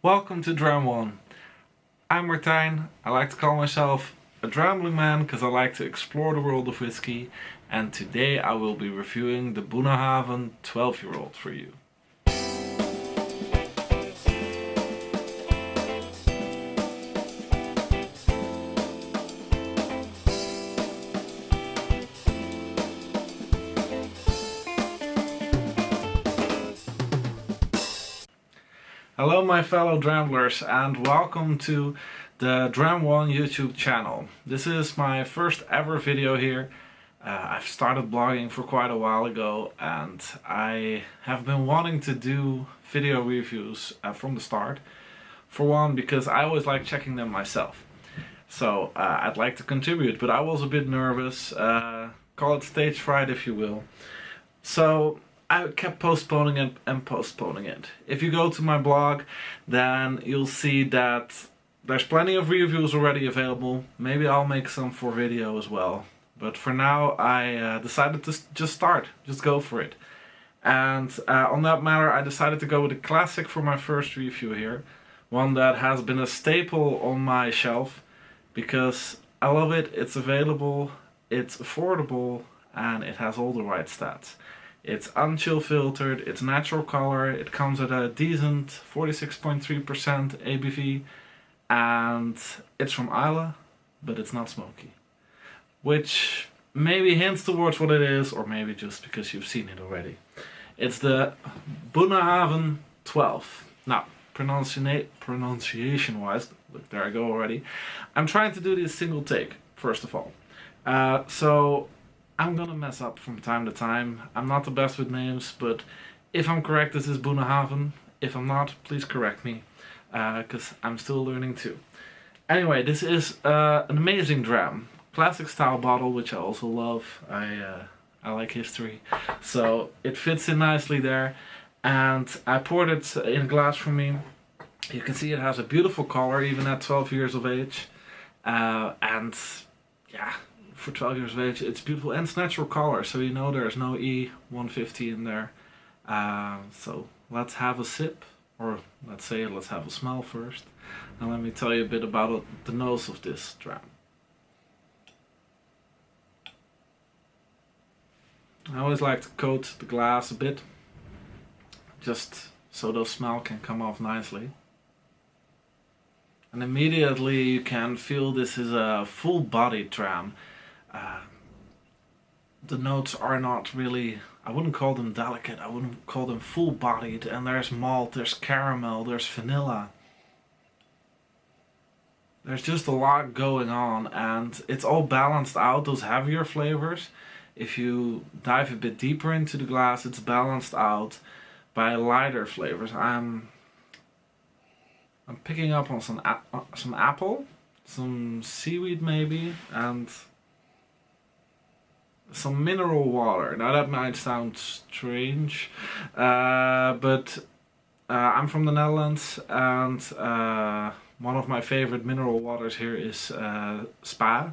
Welcome to Dram 1. I'm Martijn. I like to call myself a drambling man because I like to explore the world of whiskey, and today I will be reviewing the Bunnahabhain 12-year-old for you. Hello my fellow dramblers and welcome to the Dram 1 YouTube channel. This is my first ever video here. I've started blogging for quite a while ago and I have been wanting to do video reviews from the start. For one, because I always like checking them myself. So I'd like to contribute, but I was a bit nervous. Call it stage fright if you will. So I kept postponing it and postponing it. If you go to my blog, then you'll see that there's plenty of reviews already available. Maybe I'll make some for video as well. But for now, I decided to just go for it. And on that matter, I decided to go with a classic for my first review here. One that has been a staple on my shelf because I love it, it's available, it's affordable, and it has all the right stats. It's unchill filtered, it's natural color, it comes at a decent 46.3% ABV, and it's from Islay, but it's not smoky. Which maybe hints towards what it is, or maybe just because you've seen it already. It's the Bunnahabhain 12. Now, pronunciation wise, look, there I go already. I'm trying to do this single take, first of all. So I'm gonna mess up from time to time. I'm not the best with names, but if I'm correct, this is Bunnahabhain. If I'm not, please correct me, because I'm still learning too. Anyway, this is an amazing dram. Classic style bottle, which I also love. I like history. So it fits in nicely there. And I poured it in a glass for me. You can see it has a beautiful color, even at 12 years of age. And yeah, for 12 years of age, it's beautiful and it's natural color, so you know there's no E150 in there. So let's have a sip, or let's have a smell first. And let me tell you a bit about the nose of this dram. I always like to coat the glass a bit, just so the smell can come off nicely. And immediately you can feel this is a full-bodied dram. The notes are not really, I wouldn't call them delicate, I wouldn't call them full-bodied, and there's malt, there's caramel, there's vanilla. There's just a lot going on, and it's all balanced out, those heavier flavors. If you dive a bit deeper into the glass, it's balanced out by lighter flavors. I'm picking up on some apple, some seaweed maybe, and some mineral water. Now that might sound strange, but I'm from the Netherlands, and one of my favorite mineral waters here is Spa,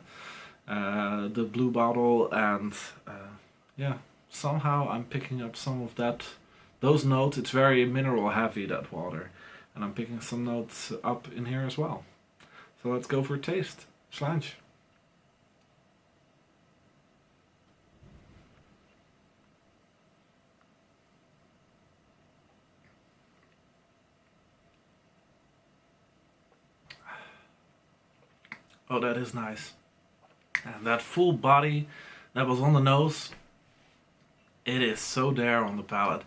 the blue bottle, and yeah, somehow I'm picking up some of those notes. It's very mineral heavy, that water, and I'm picking some notes up in here as well. So let's go for a taste. Slàinte. Oh, that is nice. And that full body that was on the nose, it is so there on the palate.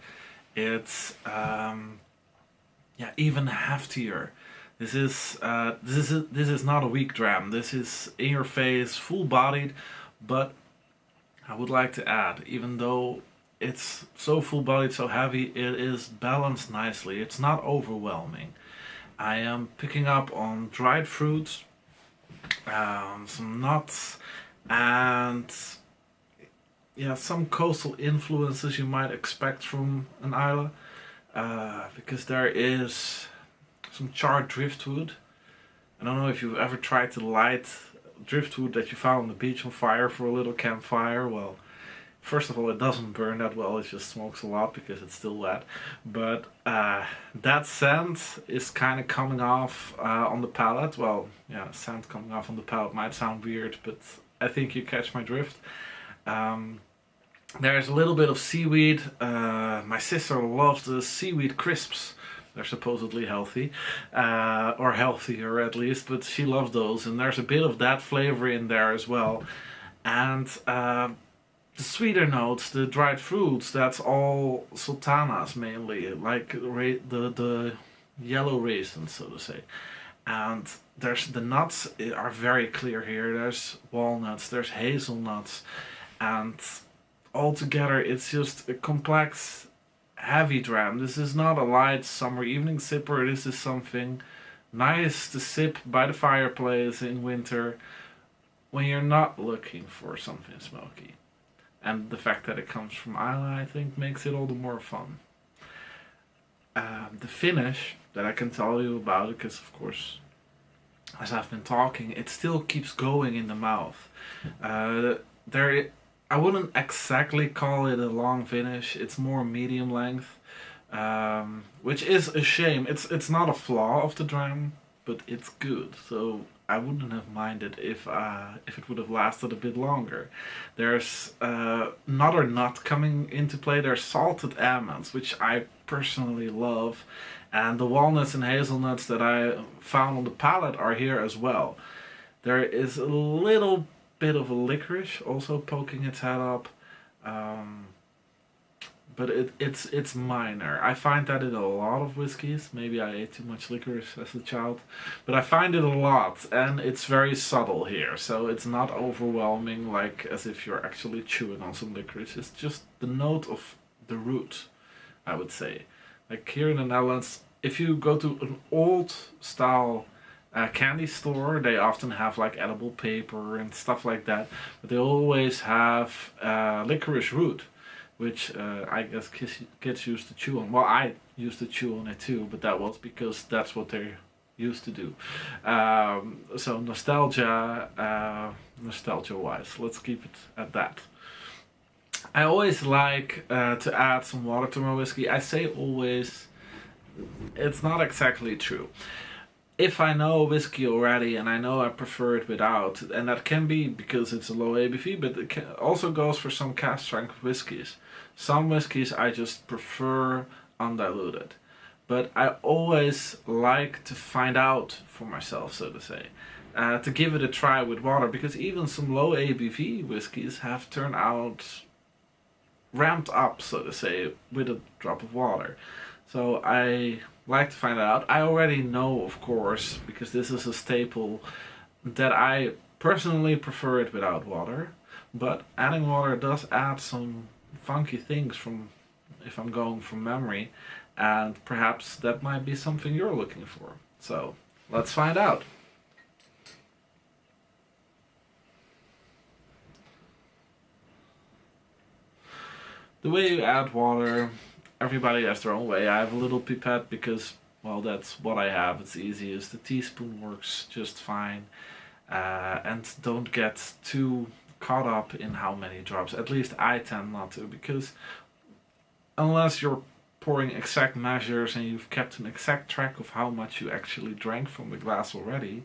It's yeah, even heftier. This is not a weak dram. This is in your face, full bodied, but I would like to add, even though it's so full bodied, so heavy, it is balanced nicely. It's not overwhelming. I am picking up on dried fruits, some nuts, and yeah, some coastal influences you might expect from an Islay, because there is some charred driftwood. I don't know if you've ever tried to light driftwood that you found on the beach on fire for a little campfire. Well, First of all, it doesn't burn that well, it just smokes a lot because it's still wet. But that scent is kind of coming off on the palate. Well, yeah, scent coming off on the palate might sound weird, but I think you catch my drift. There's a little bit of seaweed. My sister loves the seaweed crisps. They're supposedly healthy, or healthier at least, but she loves those. And there's a bit of that flavor in there as well. And the sweeter notes, the dried fruits, that's all sultanas mainly, like the yellow raisins, so to say. And there's the nuts are very clear here. There's walnuts, there's hazelnuts, and altogether it's just a complex, heavy dram. This is not a light summer evening sipper. This is something nice to sip by the fireplace in winter when you're not looking for something smoky. And the fact that it comes from Islay, I think, makes it all the more fun. The finish that I can tell you about, because of course, as I've been talking, it still keeps going in the mouth. I wouldn't exactly call it a long finish. It's more medium length, which is a shame. It's not a flaw of the dram, but it's good. So I wouldn't have minded if it would have lasted a bit longer. There's another nut coming into play. There's salted almonds, which I personally love, and the walnuts and hazelnuts that I found on the palate are here as well. There is a little bit of a licorice also poking its head up, but it's minor. I find that in a lot of whiskeys. Maybe I ate too much licorice as a child, but I find it a lot, and it's very subtle here, so it's not overwhelming like as if you're actually chewing on some licorice. It's just the note of the root, I would say. Like here in the Netherlands, if you go to an old style candy store, they often have like edible paper and stuff like that, but they always have licorice root, which I guess kids used to chew on. Well, I used to chew on it too, but that was because that's what they used to do. So nostalgia wise, let's keep it at that. I always like to add some water to my whiskey. I say always, it's not exactly true. If I know whiskey already and I know I prefer it without, and that can be because it's a low ABV, but it also goes for some cask strength whiskeys. Some whiskeys I just prefer undiluted, but I always like to find out for myself, so to say, to give it a try with water, because even some low ABV whiskeys have turned out ramped up, so to say, with a drop of water. So I like to find out. I already know, of course, because this is a staple, that I personally prefer it without water, but adding water does add some funky things from, if I'm going from memory, and perhaps that might be something you're looking for. So let's find out. The way you add water, everybody has their own way. I have a little pipette because, well, that's what I have. It's easiest. The teaspoon works just fine. And don't get too caught up in how many drops. At least I tend not to, because unless you're pouring exact measures and you've kept an exact track of how much you actually drank from the glass already,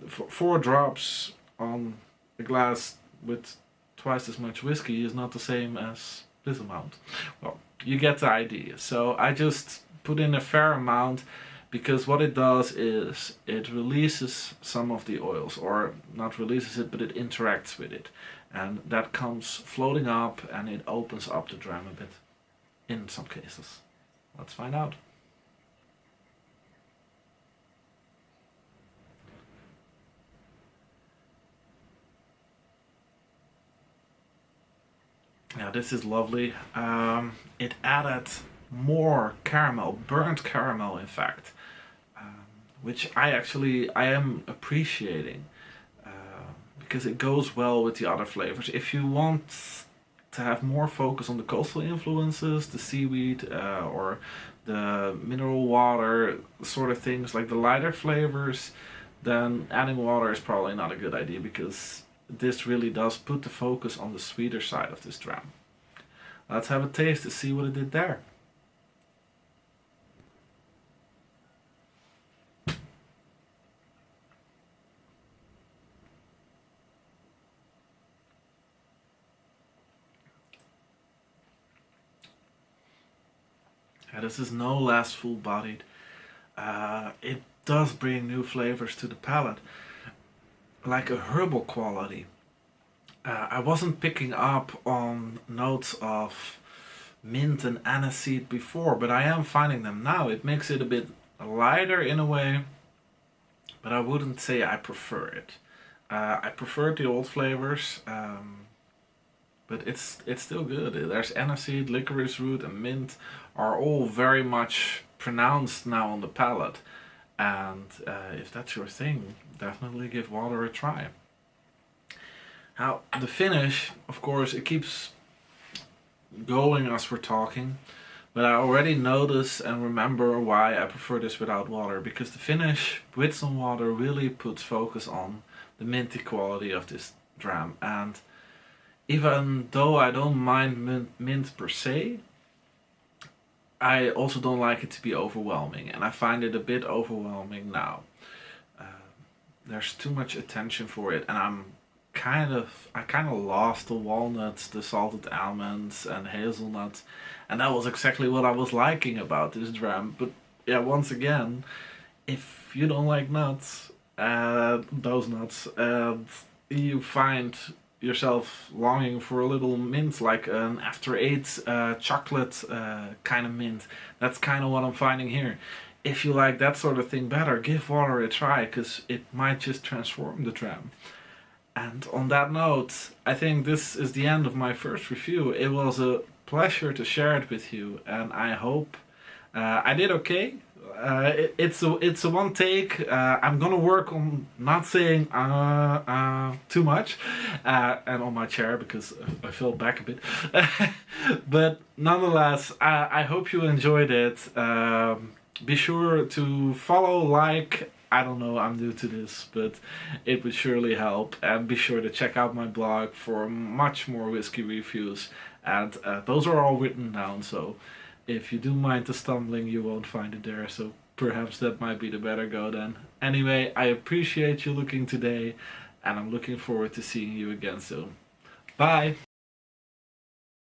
4 drops on a glass with twice as much whiskey is not the same as this amount. Well, you get the idea. So I just put in a fair amount, because what it does is it releases some of the oils, or not releases it, but it interacts with it, and that comes floating up and it opens up the dram a bit in some cases. Let's find out. Yeah, this is lovely. It added more caramel, burnt caramel in fact, which I am appreciating, because it goes well with the other flavors. If you want to have more focus on the coastal influences, the seaweed, or the mineral water sort of things, like the lighter flavors, then adding water is probably not a good idea, because this really does put the focus on the sweeter side of this dram. Let's have a taste to see what it did there. This is no less full-bodied. It does bring new flavors to the palate, like a herbal quality. I wasn't picking up on notes of mint and aniseed before, but I am finding them now. It makes it a bit lighter in a way, but I wouldn't say I prefer it. I prefer the old flavors, but it's still good. There's aniseed, licorice root, and mint are all very much pronounced now on the palate. And if that's your thing, definitely give water a try. Now, the finish, of course, it keeps going as we're talking, but I already notice and remember why I prefer this without water, because the finish with some water really puts focus on the minty quality of this dram. And even though I don't mind mint per se, I also don't like it to be overwhelming, and I find it a bit overwhelming now. There's too much attention for it, and I kind of lost the walnuts, the salted almonds, and hazelnuts, and that was exactly what I was liking about this dram. But yeah, once again, if you don't like nuts, those nuts, and you find yourself longing for a little mint, like an after eight chocolate kind of mint, that's kind of what I'm finding here. If you like that sort of thing better, give water a try, because it might just transform the dram. And on that note, I think this is the end of my first review. It was a pleasure to share it with you, and I hope I did okay. It's a one take. I'm gonna work on not saying too much, and on my chair, because I fell back a bit. But nonetheless, I hope you enjoyed it. Be sure to follow, like. I don't know, I'm new to this, but it would surely help. And be sure to check out my blog for much more whiskey reviews. And those are all written down, so if you do mind the stumbling, you won't find it there. So perhaps that might be the better go then. Anyway, I appreciate you looking today, and I'm looking forward to seeing you again soon. Bye!